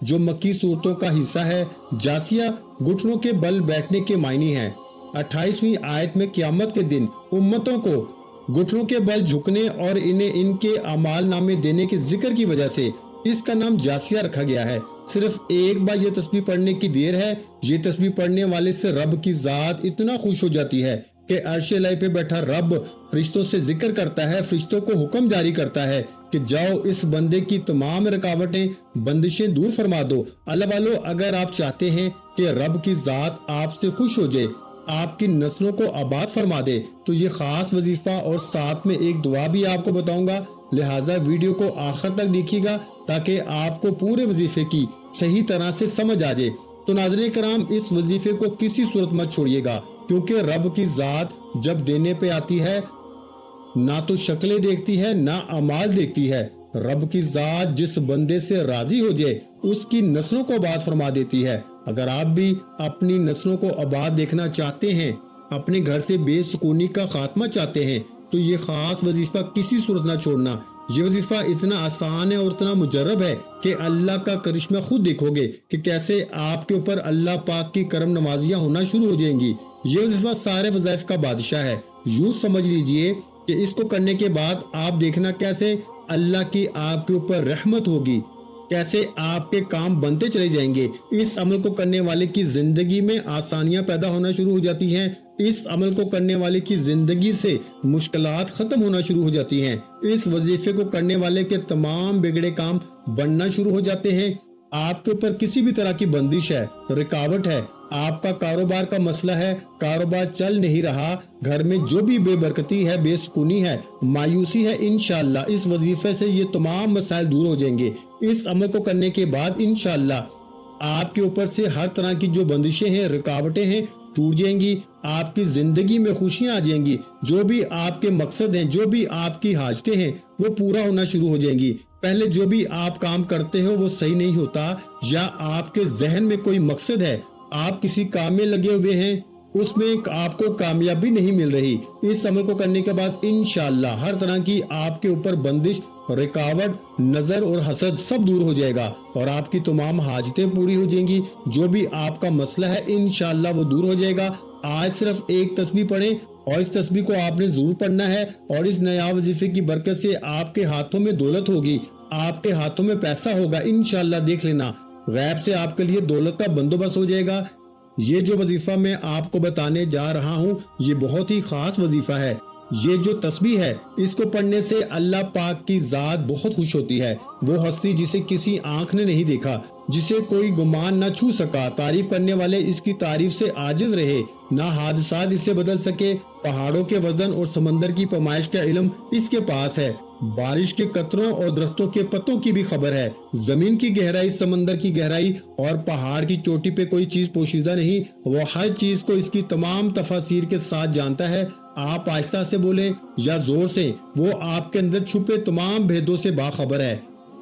جو مکی صورتوں کا حصہ ہے۔ جاسیہ گھٹنوں کے بل بیٹھنے کے معنی ہے۔ 28ویں آیت میں قیامت کے دن امتوں کو گھٹنوں کے بل جھکنے اور انہیں ان کے اعمال نامے دینے کے ذکر کی وجہ سے اس کا نام جاسیہ رکھا گیا ہے۔ صرف ایک بار یہ تسبیح پڑھنے کی دیر ہے۔ یہ تسبیح پڑھنے والے سے رب کی ذات اتنا خوش ہو جاتی ہے کہ عرش الہی پہ بیٹھا رب فرشتوں سے ذکر کرتا ہے، فرشتوں کو حکم جاری کرتا ہے کہ جاؤ اس بندے کی تمام رکاوٹیں بندشیں دور فرما دو۔ اللہ والو، اگر آپ چاہتے ہیں کہ رب کی ذات آپ سے خوش ہو جائے، آپ کی نسلوں کو آباد فرما دے، تو یہ خاص وظیفہ اور ساتھ میں ایک دعا بھی آپ کو بتاؤں گا، لہٰذا ویڈیو کو آخر تک دیکھیے گا تاکہ آپ کو پورے وظیفے کی صحیح طرح سے سمجھ آ جائے۔ تو ناظرین کرام، اس وظیفے کو کسی صورت مت چھوڑیے گا، کیونکہ رب کی ذات جب دینے پہ آتی ہے نہ تو شکلیں دیکھتی ہے نہ اعمال دیکھتی ہے۔ رب کی ذات جس بندے سے راضی ہو جائے اس کی نسلوں کو آباد فرما دیتی ہے۔ اگر آپ بھی اپنی نسلوں کو آباد دیکھنا چاہتے ہیں، اپنے گھر سے بے سکونی کا خاتمہ چاہتے ہیں، تو یہ خاص وظیفہ کسی صورت نہ چھوڑنا۔ یہ وظیفہ اتنا آسان ہے اور اتنا مجرب ہے کہ اللہ کا کرشمہ خود دیکھو گے کہ کیسے آپ کے اوپر اللہ پاک کی کرم نوازیاں ہونا شروع ہو جائیں گی۔ یہ وظیفہ سارے وظائف کا بادشاہ ہے۔ یوں سمجھ لیجئے کہ اس کو کرنے کے بعد آپ دیکھنا کیسے اللہ کی آپ کے اوپر رحمت ہوگی، کیسے آپ کے کام بنتے چلے جائیں گے۔ اس عمل کو کرنے والے کی زندگی میں آسانیاں پیدا ہونا شروع ہو جاتی ہیں۔ اس عمل کو کرنے والے کی زندگی سے مشکلات ختم ہونا شروع ہو جاتی ہیں۔ اس وظیفے کو کرنے والے کے تمام بگڑے کام بننا شروع ہو جاتے ہیں۔ آپ کے اوپر کسی بھی طرح کی بندش ہے، رکاوٹ ہے، آپ کا کاروبار کا مسئلہ ہے، کاروبار چل نہیں رہا، گھر میں جو بھی بے برکتی ہے، بے سکونی ہے، مایوسی ہے، انشاءاللہ اس وظیفے سے یہ تمام مسائل دور ہو جائیں گے۔ اس عمل کو کرنے کے بعد انشاءاللہ آپ کے اوپر سے ہر طرح کی جو بندشیں ہیں، رکاوٹیں ہیں، ٹوٹ جائیں گی۔ آپ کی زندگی میں خوشیاں آ جائیں گی۔ جو بھی آپ کے مقصد ہیں، جو بھی آپ کی حاجتیں ہیں، وہ پورا ہونا شروع ہو جائیں گی۔ پہلے جو بھی آپ کام کرتے ہو وہ صحیح نہیں ہوتا، یا آپ کے ذہن میں کوئی مقصد ہے، آپ کسی کام میں لگے ہوئے ہیں، اس میں آپ کو کامیابی نہیں مل رہی، اس عمل کو کرنے کے بعد انشاءاللہ ہر طرح کی آپ کے اوپر بندش، رکاوٹ، نظر اور حسد سب دور ہو جائے گا اور آپ کی تمام حاجتیں پوری ہو جائیں گی۔ جو بھی آپ کا مسئلہ ہے انشاءاللہ وہ دور ہو جائے گا۔ آج صرف ایک تسبیح پڑھیں اور اس تسبیح کو آپ نے ضرور پڑھنا ہے، اور اس نیا وظیفے کی برکت سے آپ کے ہاتھوں میں دولت ہوگی، آپ کے ہاتھوں میں پیسہ ہوگا، انشاءاللہ دیکھ لینا غیب سے آپ کے لیے دولت کا بندوبست ہو جائے گا۔ یہ جو وظیفہ میں آپ کو بتانے جا رہا ہوں یہ بہت ہی خاص وظیفہ ہے۔ یہ جو تسبیح ہے اس کو پڑھنے سے اللہ پاک کی ذات بہت خوش ہوتی ہے۔ وہ ہستی جسے کسی آنکھ نے نہیں دیکھا، جسے کوئی گمان نہ چھو سکا، تعریف کرنے والے اس کی تعریف سے عاجز رہے، نہ حادثات اس سے بدل سکے۔ پہاڑوں کے وزن اور سمندر کی پیمائش کا علم اس کے پاس ہے، بارش کے قطروں اور درختوں کے پتوں کی بھی خبر ہے۔ زمین کی گہرائی، سمندر کی گہرائی اور پہاڑ کی چوٹی پہ کوئی چیز پوشیدہ نہیں، وہ ہر چیز کو اس کی تمام تفاصیر کے ساتھ جانتا ہے۔ آپ آہستہ سے بولیں یا زور سے، وہ آپ کے اندر چھپے تمام بھیدوں سے باخبر ہے۔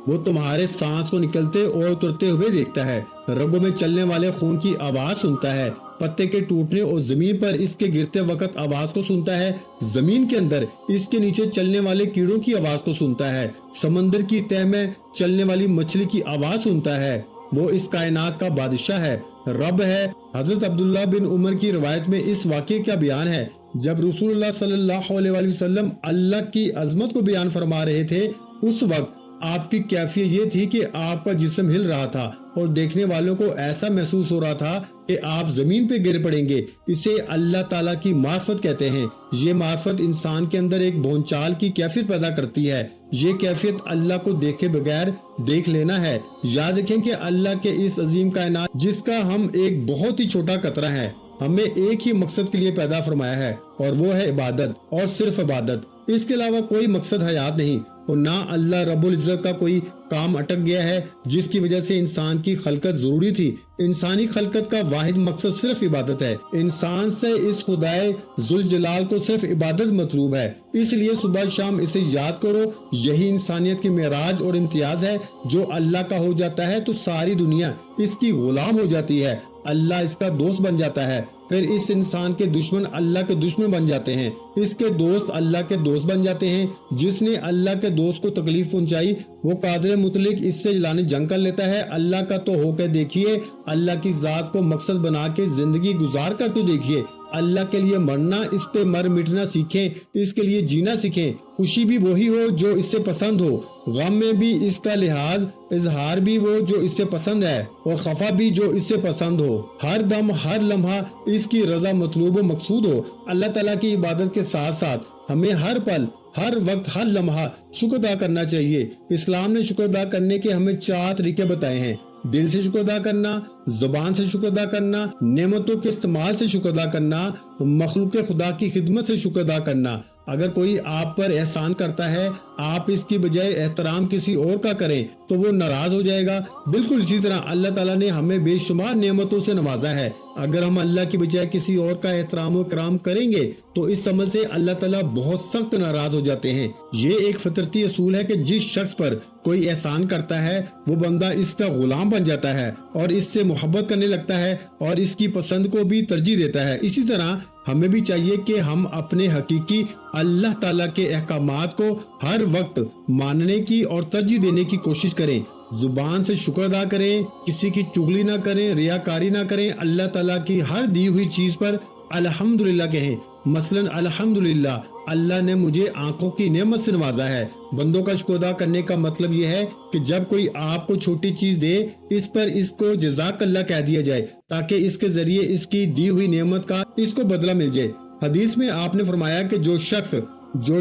وہ تمہارے سانس کو نکلتے اور اترتے ہوئے دیکھتا ہے، رگوں میں چلنے والے خون کی آواز سنتا ہے، پتے کے ٹوٹنے اور زمین پر اس کے گرتے وقت آواز کو سنتا ہے، زمین کے اندر اس کے نیچے چلنے والے کیڑوں کی آواز کو سنتا ہے، سمندر کی تہ میں چلنے والی مچھلی کی آواز سنتا ہے۔ وہ اس کائنات کا بادشاہ ہے، رب ہے۔ حضرت عبداللہ بن عمر کی روایت میں اس واقعے کا بیان ہے، جب رسول اللہ صلی اللہ علیہ وآلہ وسلم اللہ کی عظمت کو بیان فرما رہے تھے، اس وقت آپ کی کیفیت یہ تھی کہ آپ کا جسم ہل رہا تھا اور دیکھنے والوں کو ایسا محسوس ہو رہا تھا کہ آپ زمین پہ گر پڑیں گے۔ اسے اللہ تعالیٰ کی معرفت کہتے ہیں۔ یہ معرفت انسان کے اندر ایک بھونچال کی کیفیت پیدا کرتی ہے۔ یہ کیفیت اللہ کو دیکھے بغیر دیکھ لینا ہے۔ یاد رکھیں کہ اللہ کے اس عظیم کائنات جس کا ہم ایک بہت ہی چھوٹا قطرہ ہے، ہمیں ایک ہی مقصد کے لیے پیدا فرمایا ہے، اور وہ ہے عبادت، اور صرف عبادت۔ اس کے علاوہ کوئی مقصد حیات نہیں، اور نہ اللہ رب العزت کا کوئی کام اٹک گیا ہے جس کی وجہ سے انسان کی خلقت ضروری تھی۔ انسانی خلقت کا واحد مقصد صرف عبادت ہے۔ انسان سے اس خدائے ذوالجلال کو صرف عبادت مطلوب ہے، اس لیے صبح شام اسے یاد کرو۔ یہی انسانیت کی معراج اور امتیاز ہے۔ جو اللہ کا ہو جاتا ہے تو ساری دنیا اس کی غلام ہو جاتی ہے۔ اللہ اس کا دوست بن جاتا ہے، پھر اس انسان کے دشمن اللہ کے دشمن بن جاتے ہیں، اس کے دوست اللہ کے دوست بن جاتے ہیں۔ جس نے اللہ کے دوست کو تکلیف پہنچائی وہ قادر مطلق اس سے جلانے جنگ کر لیتا ہے۔ اللہ کا تو ہو کے دیکھیے، اللہ کی ذات کو مقصد بنا کے زندگی گزار کر تو دیکھیے۔ اللہ کے لیے مرنا، اس پہ مر مٹنا سیکھیں، اس کے لیے جینا سیکھیں۔ خوشی بھی وہی ہو جو اس سے پسند ہو، غم میں بھی اس کا لحاظ اظہار بھی وہ جو اس سے پسند ہے، اور خفا بھی جو اس سے پسند ہو۔ ہر دم ہر لمحہ اس کی رضا مطلوب و مقصود ہو۔ اللہ تعالیٰ کی عبادت کے ساتھ ساتھ ہمیں ہر پل، ہر وقت، ہر لمحہ شکر ادا کرنا چاہیے۔ اسلام نے شکر ادا کرنے کے ہمیں 4 طریقے بتائے ہیں: دل سے شکر ادا کرنا، زبان سے شکر ادا کرنا، نعمتوں کے استعمال سے شکر ادا کرنا، مخلوق خدا کی خدمت سے شکر ادا کرنا۔ اگر کوئی آپ پر احسان کرتا ہے، آپ اس کی بجائے احترام کسی اور کا کریں تو وہ ناراض ہو جائے گا۔ بالکل اسی طرح اللہ تعالیٰ نے ہمیں بے شمار نعمتوں سے نوازا ہے، اگر ہم اللہ کی بجائے کسی اور کا احترام و کرام کریں گے تو اس عمل سے اللہ تعالیٰ بہت سخت ناراض ہو جاتے ہیں۔ یہ ایک فطرتی اصول ہے کہ جس شخص پر کوئی احسان کرتا ہے وہ بندہ اس کا غلام بن جاتا ہے اور اس سے محبت کرنے لگتا ہے اور اس کی پسند کو بھی ترجیح دیتا ہے۔ اسی طرح ہمیں بھی چاہیے کہ ہم اپنے حقیقی اللہ تعالیٰ کے احکامات کو ہر وقت ماننے کی اور ترجیح دینے کی کوشش کریں۔ زبان سے شکر ادا کریں، کسی کی چغلی نہ کریں، ریاکاری نہ کریں، اللہ تعالیٰ کی ہر دی ہوئی چیز پر الحمدللہ کہیں۔ مثلاً الحمدللہ، اللہ نے مجھے آنکھوں کی نعمت سے نوازا ہے۔ بندوں کا شکر ادا کرنے کا مطلب یہ ہے کہ جب کوئی آپ کو چھوٹی چیز دے، اس پر اس کو جزاک اللہ کہہ دیا جائے تاکہ اس کے ذریعے اس کی دی ہوئی نعمت کا اس کو بدلہ مل جائے۔ حدیث میں آپ نے فرمایا کہ جو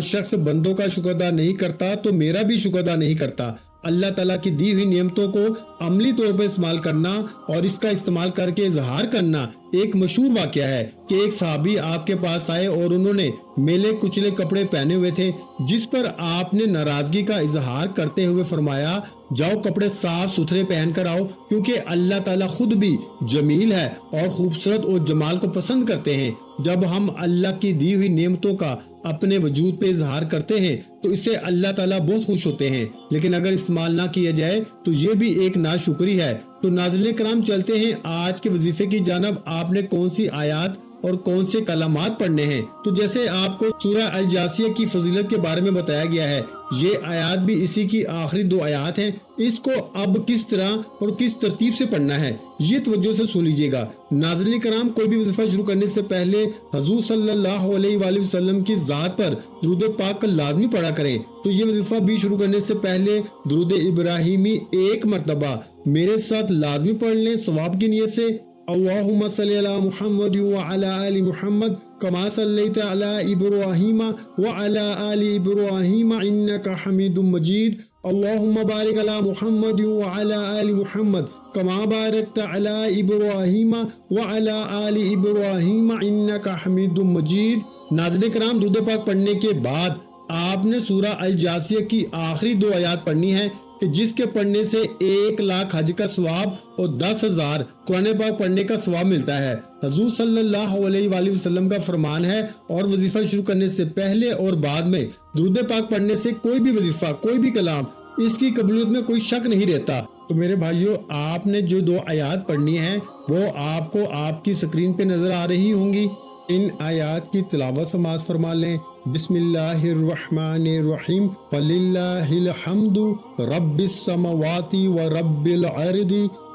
شخص بندوں کا شکر ادا نہیں کرتا تو میرا بھی شکر ادا نہیں کرتا۔ اللہ تعالیٰ کی دی ہوئی نعمتوں کو عملی طور پر استعمال کرنا اور اس کا استعمال کر کے اظہار کرنا ایک مشہور واقعہ ہے کہ ایک صحابی آپ کے پاس آئے اور انہوں نے میلے کچلے کپڑے پہنے ہوئے تھے، جس پر آپ نے ناراضگی کا اظہار کرتے ہوئے فرمایا، جاؤ کپڑے صاف ستھرے پہن کر آؤ، کیونکہ اللہ تعالیٰ خود بھی جمیل ہے اور خوبصورت اور جمال کو پسند کرتے ہیں۔ جب ہم اللہ کی دی ہوئی نعمتوں کا اپنے وجود پہ اظہار کرتے ہیں تو اس سے اللہ تعالیٰ بہت خوش ہوتے ہیں، لیکن اگر استعمال نہ کیا جائے تو یہ بھی ایک ناشکری ہے۔ تو ناظرین کرام، چلتے ہیں آج کے وظیفے کی جانب۔ آپ نے کون سی آیات اور کون سے کلمات پڑھنے ہیں؟ تو جیسے آپ کو سورہ الجاسیہ کی فضیلت کے بارے میں بتایا گیا ہے، یہ آیات بھی اسی کی آخری 2 آیات ہیں۔ اس کو اب کس طرح اور کس ترتیب سے پڑھنا ہے یہ توجہ سے سن لیجیے گا۔ ناظرین کرام، کوئی بھی وظیفہ شروع کرنے سے پہلے حضور صلی اللہ علیہ وآلہ وسلم کی ذات پر درود پاک کا لازمی پڑھا کریں۔ تو یہ وظیفہ بھی شروع کرنے سے پہلے درود ابراہیمی 1 مرتبہ میرے ساتھ لازمی پڑھ لیں ثواب کی نیت سے۔ اللہم صلی علی محمد وعلی آل محمد کما صلیت علی ابراہیم وعلی آل ابراہیم انک حمید مجید۔ اللہم بارک علی محمد وعلی آل محمد کما بارکت علی ابراہیم وعلی آل ابراہیم انک حمید مجید۔ ناظرین کرام، درود پاک پڑھنے کے بعد آپ نے سورہ الجاسیہ کی آخری 2 آیات پڑھنی ہے کہ جس کے پڑھنے سے 1,00,000 حج کا ثواب اور 10,000 قرآن پاک پڑھنے کا ثواب ملتا ہے۔ حضور صلی اللہ علیہ وآلہ وسلم کا فرمان ہے، اور وظیفہ شروع کرنے سے پہلے اور بعد میں درود پاک پڑھنے سے کوئی بھی وظیفہ، کوئی بھی کلام، اس کی قبولیت میں کوئی شک نہیں رہتا۔ تو میرے بھائیو، آپ نے جو 2 آیات پڑھنی ہیں وہ آپ کو آپ کی سکرین پہ نظر آ رہی ہوں گی۔ ان آیات کی تلاوت سماعت فرما لیں۔ بسم اللہ الرحمن الرحیم۔ فللہ الحمد رب السماوات ورب الارض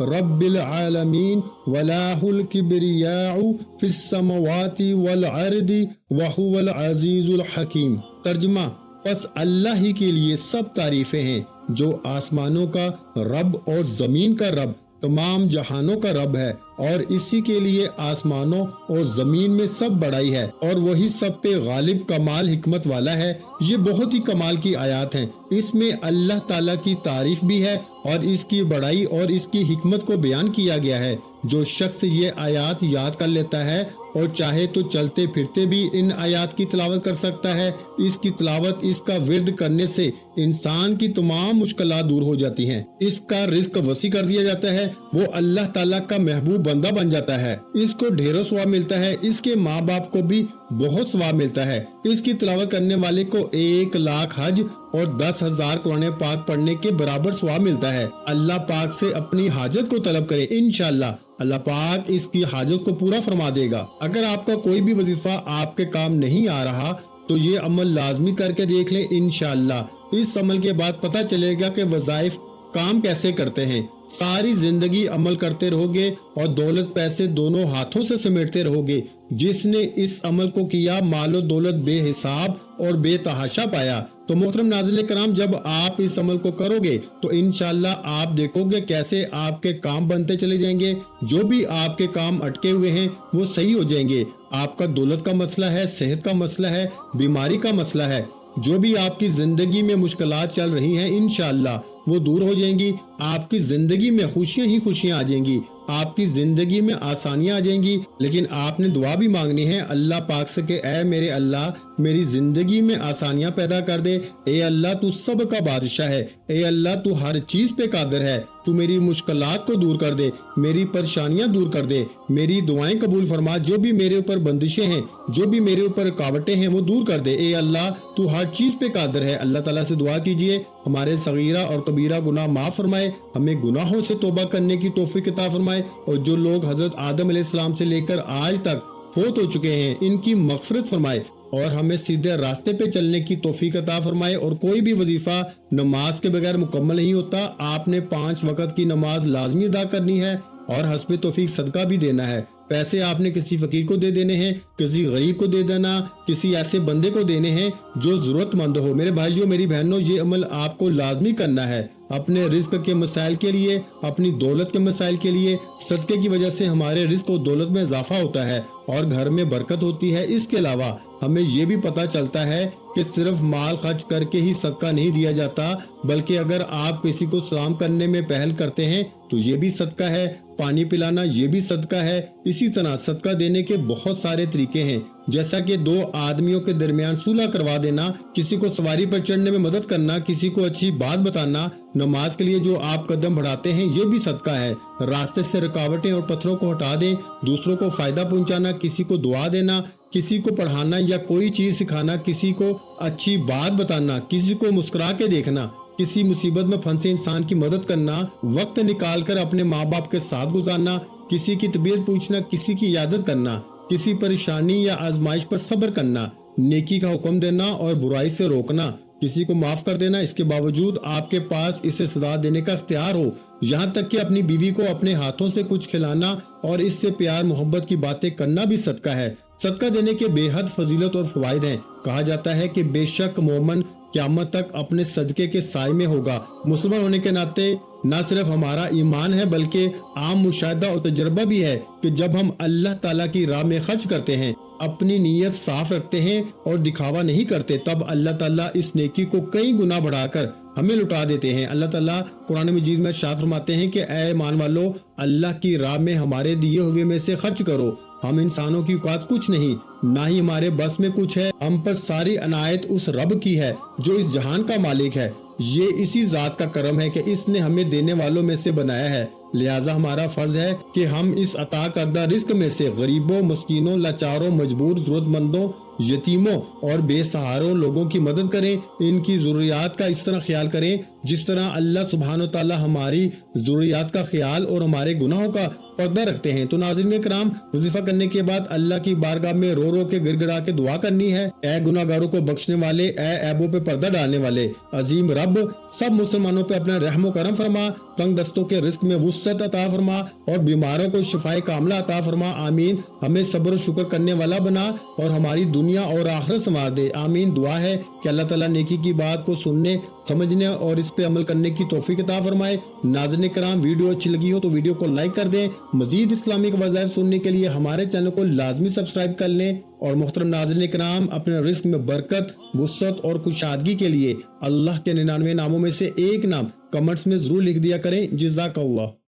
رب العالمین ولاہ الکبریاء فی السماوات والارض وہو العزیز الحکیم۔ ترجمہ: پس اللہ ہی کے لیے سب تعریفیں ہیں جو آسمانوں کا رب اور زمین کا رب، تمام جہانوں کا رب ہے، اور اسی کے لیے آسمانوں اور زمین میں سب بڑائی ہے، اور وہی سب پہ غالب کمال حکمت والا ہے۔ یہ بہت ہی کمال کی آیات ہیں۔ اس میں اللہ تعالیٰ کی تعریف بھی ہے اور اس کی بڑائی اور اس کی حکمت کو بیان کیا گیا ہے۔ جو شخص یہ آیات یاد کر لیتا ہے اور چاہے تو چلتے پھرتے بھی ان آیات کی تلاوت کر سکتا ہے۔ اس کی تلاوت، اس کا ورد کرنے سے انسان کی تمام مشکلات دور ہو جاتی ہیں، اس کا رزق وسیع کر دیا جاتا ہے، وہ اللہ تعالیٰ کا محبوب بندہ بن جاتا ہے، اس کو ڈھیروں ثواب ملتا ہے، اس کے ماں باپ کو بھی بہت ثواب ملتا ہے۔ اس کی تلاوت کرنے والے کو 1,00,000 حج اور 10,000 قرآن پاک پڑھنے کے برابر ثواب ملتا ہے۔ اللہ پاک سے اپنی حاجت کو طلب کریں، انشاءاللہ اللہ پاک اس کی حاجت کو پورا فرما دے گا۔ اگر آپ کا کوئی بھی وظیفہ آپ کے کام نہیں آ رہا تو یہ عمل لازمی کر کے دیکھ لیں، انشاءاللہ اس عمل کے بعد پتہ چلے گا کہ وظائف کام کیسے کرتے ہیں۔ ساری زندگی عمل کرتے رہو گے اور دولت پیسے دونوں ہاتھوں سے سمیٹتے رہو گے۔ جس نے اس عمل کو کیا مال و دولت بے حساب اور بے تحاشا پایا۔ تو محترم ناظرین کرام، جب آپ اس عمل کو کرو گے تو انشاءاللہ آپ دیکھو گے کیسے آپ کے کام بنتے چلے جائیں گے۔ جو بھی آپ کے کام اٹکے ہوئے ہیں وہ صحیح ہو جائیں گے۔ آپ کا دولت کا مسئلہ ہے، صحت کا مسئلہ ہے، بیماری کا مسئلہ ہے، جو بھی آپ کی زندگی میں مشکلات چل رہی ہیں انشاءاللہ وہ دور ہو جائیں گی۔ آپ کی زندگی میں خوشیاں ہی خوشیاں آ جائیں گی، آپ کی زندگی میں آسانیاں آ جائیں گی۔ لیکن آپ نے دعا بھی مانگنی ہے اللہ پاک سے کہ اے میرے اللہ میری زندگی میں آسانیاں پیدا کر دے۔ اے اللہ تو سب کا بادشاہ ہے، اے اللہ تو ہر چیز پہ قادر ہے، تو میری مشکلات کو دور کر دے، میری پریشانیاں دور کر دے، میری دعائیں قبول فرما، جو بھی میرے اوپر بندشیں ہیں، جو بھی میرے اوپر رکاوٹیں ہیں وہ دور کر دے۔ اے اللہ تو ہر چیز پہ قادر ہے۔ اللہ تعالیٰ سے دعا کیجئے ہمارے صغیرہ اور کبیرہ گناہ معاف فرمائے، ہمیں گناہوں سے توبہ کرنے کی توفیق عطا فرمائے، اور جو لوگ حضرت آدم علیہ السلام سے لے کر آج تک فوت ہو چکے ہیں ان کی مغفرت فرمائے، اور ہمیں سیدھے راستے پہ چلنے کی توفیق عطا فرمائے۔ اور کوئی بھی وظیفہ نماز کے بغیر مکمل نہیں ہوتا، آپ نے 5 وقت کی نماز لازمی ادا کرنی ہے اور حسب توفیق صدقہ بھی دینا ہے۔ پیسے آپ نے کسی فقیر کو دے دینے ہیں، کسی غریب کو دے دینا، کسی ایسے بندے کو دینے ہیں جو ضرورت مند ہو۔ میرے بھائیوں میری بہنوں، یہ عمل آپ کو لازمی کرنا ہے اپنے رزق کے مسائل کے لیے، اپنی دولت کے مسائل کے لیے۔ صدقے کی وجہ سے ہمارے رزق و دولت میں اضافہ ہوتا ہے اور گھر میں برکت ہوتی ہے۔ اس کے علاوہ ہمیں یہ بھی پتہ چلتا ہے کہ صرف مال خرچ کر کے ہی صدقہ نہیں دیا جاتا، بلکہ اگر آپ کسی کو سلام کرنے میں پہل کرتے ہیں تو یہ بھی صدقہ ہے، پانی پلانا یہ بھی صدقہ ہے۔ اسی طرح صدقہ دینے کے بہت سارے طریقے ہیں، جیسا کہ 2 آدمیوں کے درمیان صلح کروا دینا، کسی کو سواری پر چڑھنے میں مدد کرنا، کسی کو اچھی بات بتانا، نماز کے لیے جو آپ قدم بڑھاتے ہیں یہ بھی صدقہ ہے۔ راستے سے رکاوٹیں اور پتھروں کو ہٹا دیں، دوسروں کو فائدہ پہنچانا، کسی کو دعا دینا، کسی کو پڑھانا یا کوئی چیز سکھانا، کسی کو اچھی بات بتانا، کسی کو مسکرا کے دیکھنا، کسی مصیبت میں پھنسے انسان کی مدد کرنا، وقت نکال کر اپنے ماں باپ کے ساتھ گزارنا، کسی کی طبیعت پوچھنا، کسی کی عیادت کرنا، کسی پریشانی یا آزمائش پر صبر کرنا، نیکی کا حکم دینا اور برائی سے روکنا، کسی کو معاف کر دینا اس کے باوجود آپ کے پاس اسے سزا دینے کا اختیار ہو، یہاں تک کہ اپنی بیوی کو اپنے ہاتھوں سے کچھ کھلانا اور اس سے پیار محبت کی باتیں کرنا بھی صدقہ ہے۔ صدقہ دینے کے بے حد فضیلت اور فوائد ہیں۔ کہا جاتا ہے کہ بے شک مومن قیامت تک اپنے صدقے کے سائے میں ہوگا۔ مسلمان ہونے کے ناطے نہ صرف ہمارا ایمان ہے بلکہ عام مشاہدہ اور تجربہ بھی ہے کہ جب ہم اللہ تعالیٰ کی راہ میں خرچ کرتے ہیں، اپنی نیت صاف رکھتے ہیں اور دکھاوا نہیں کرتے، تب اللہ تعالیٰ اس نیکی کو کئی گنا بڑھا کر ہمیں لٹا دیتے ہیں۔ اللہ تعالیٰ قرآن مجید میں ارشاد فرماتے ہیں کہ اے ایمان والو، اللہ کی راہ میں ہمارے دیے ہوئے میں سے خرچ کرو۔ ہم انسانوں کی اوقات کچھ نہیں، نہ ہی ہمارے بس میں کچھ ہے، ہم پر ساری عنایت اس رب کی ہے جو اس جہان کا مالک ہے۔ یہ اسی ذات کا کرم ہے کہ اس نے ہمیں دینے والوں میں سے بنایا ہے، لہٰذا ہمارا فرض ہے کہ ہم اس عطا کردہ رزق میں سے غریبوں، مسکینوں، لاچاروں، مجبور، ضرورت مندوں، یتیموں اور بے سہاروں لوگوں کی مدد کریں، ان کی ضروریات کا اس طرح خیال کریں جس طرح اللہ سبحانہ و تعالی ہماری ضروریات کا خیال اور ہمارے گناہوں کا پردہ رکھتے ہیں۔ تو ناظرین کرام، وظیفہ کرنے کے بعد اللہ کی بارگاہ میں رو رو کے گڑ گڑا کے دعا کرنی ہے، اے گناہ گاروں کو بخشنے والے، اے عیبوں پہ پردہ ڈالنے والے عظیم رب، سب مسلمانوں پہ اپنا رحم و کرم فرما، تنگ دستوں کے رزق میں وسعت عطا فرما اور بیماروں کو شفائے کاملہ عطا فرما، آمین۔ ہمیں صبر و شکر کرنے والا بنا اور ہماری دنیا اور آخرت سنوار دے، آمین۔ دعا ہے کہ اللہ تعالیٰ نیکی کی بات کو سننے، سمجھنے اور اس پہ عمل کرنے کی توفیق عطا فرمائے۔ ناظرین کرام، ویڈیو اچھی لگی ہو تو ویڈیو کو لائک کر دیں، مزید اسلامک وظائف سننے کے لیے ہمارے چینل کو لازمی سبسکرائب کر لیں، اور محترم ناظرین کرام، اپنے رزق میں برکت، وسعت اور کشادگی کے لیے اللہ کے 99 ناموں میں سے ایک نام کمنٹس میں ضرور لکھ دیا کریں۔ جزاک اللہ۔